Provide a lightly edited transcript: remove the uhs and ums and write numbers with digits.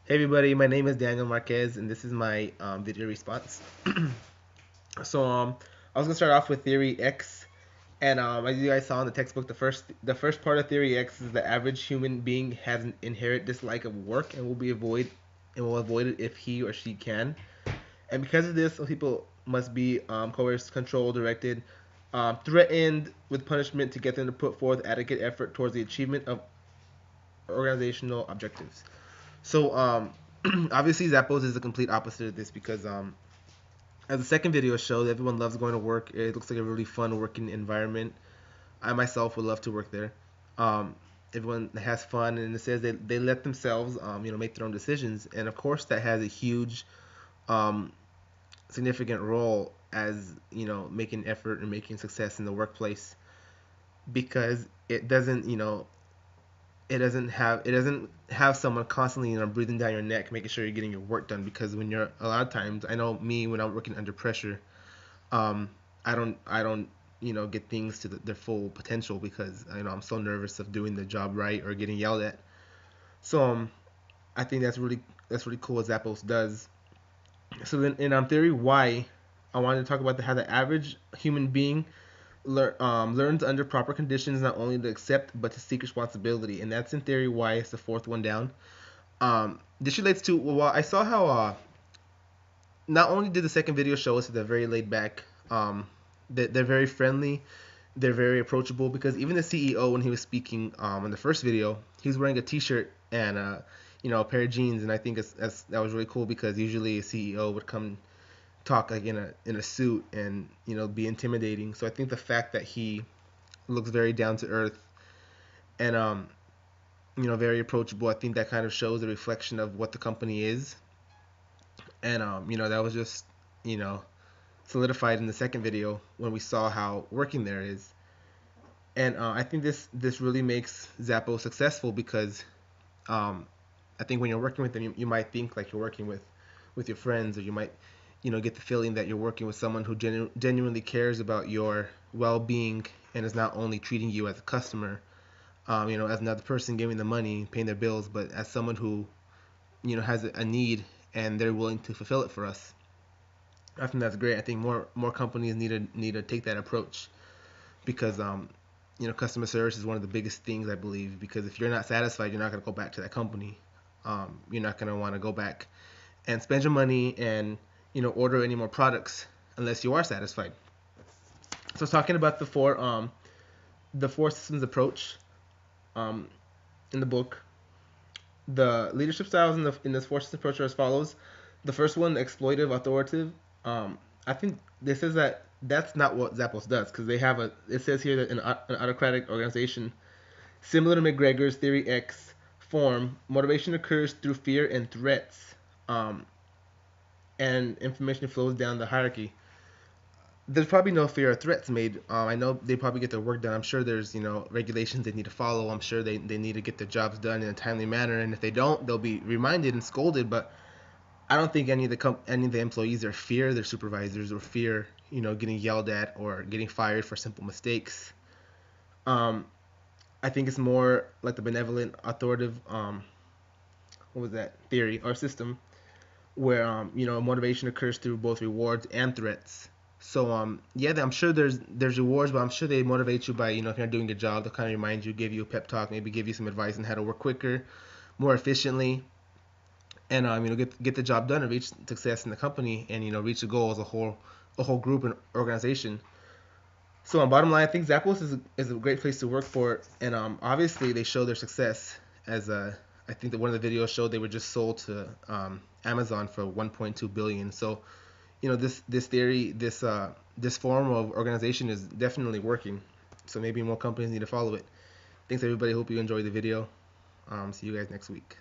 Hey everybody, my name is Daniel Marquez, and this is my video response. So I was gonna start off with theory X, and as you guys saw in the textbook, the first part of theory X is the average human being has an inherent dislike of work and will avoid it if he or she can. And because of this, some people must be coerced, controlled, directed, threatened with punishment to get them to put forth adequate effort towards the achievement of organizational objectives. So obviously Zappos is the complete opposite of this because as the second video showed, everyone loves going to work. It looks like a really fun working environment. I myself would love to work there. Um, Everyone has fun, and it says they let themselves make their own decisions, and of course that has a huge um, significant role as making effort and making success in the workplace because it doesn't have someone constantly breathing down your neck making sure you're getting your work done, because when you're a lot of times, I know me, when I'm working under pressure, um I don't get things to their full potential because I'm so nervous of doing the job right or getting yelled at. So I think that's really cool what Zappos does. So then in theory why, I wanted to talk about how the average human being learns under proper conditions not only to accept but to seek responsibility, and that's in theory why it's the fourth one down. This relates to, well, I saw how not only did the second video show us that they're very laid back, that they're very friendly, they're very approachable, because even the CEO, when he was speaking in the first video, he was wearing a t-shirt and a pair of jeans, and I think that was really cool because usually a CEO would come talk like in a suit and be intimidating. So I think the fact that he looks very down to earth and very approachable, I think that kind of shows a reflection of what the company is. And that was just you know solidified in the second video when we saw how working there is. And I think this really makes Zappos successful because um, I think when you're working with them, you might think like you're working with your friends, or you might get the feeling that you're working with someone who genuinely cares about your well-being and is not only treating you as a customer, as another person giving them money, paying their bills, but as someone who has a need and they're willing to fulfill it for us. I think that's great. I think more companies need to take that approach because customer service is one of the biggest things, I believe, because if you're not satisfied, you're not going to go back to that company. You're not going to want to go back and spend your money and order any more products unless you are satisfied. So talking about the four systems approach um, in the book, the leadership styles in this four systems approach are as follows. The first one, exploitative, authoritative. I think this is that's not what Zappos does, because they have it says here that an autocratic organization similar to McGregor's Theory X form, motivation occurs through fear and threats, um, and information flows down the hierarchy. There's probably no fear or threats made. I know they probably get their work done. I'm sure there's regulations they need to follow. I'm sure they need to get their jobs done in a timely manner, and if they don't, they'll be reminded and scolded. But I don't think any of the employees are fear their supervisors or fear getting yelled at or getting fired for simple mistakes. Um, I think it's more like the benevolent, authoritative, what was that, theory or system, where motivation occurs through both rewards and threats. So yeah, I'm sure there's rewards, but I'm sure they motivate you by if you're not doing your job, they'll kind of remind you, give you a pep talk, maybe give you some advice on how to work quicker, more efficiently, and get the job done and reach success in the company, and reach the goal as a whole group and organization. So on bottom line, I think Zappos is a great place to work for, and obviously they show their success as I think that one of the videos showed they were just sold to Amazon for 1.2 billion. So this theory, this form of organization is definitely working. So maybe more companies need to follow it. Thanks everybody. Hope you enjoyed the video. See you guys next week.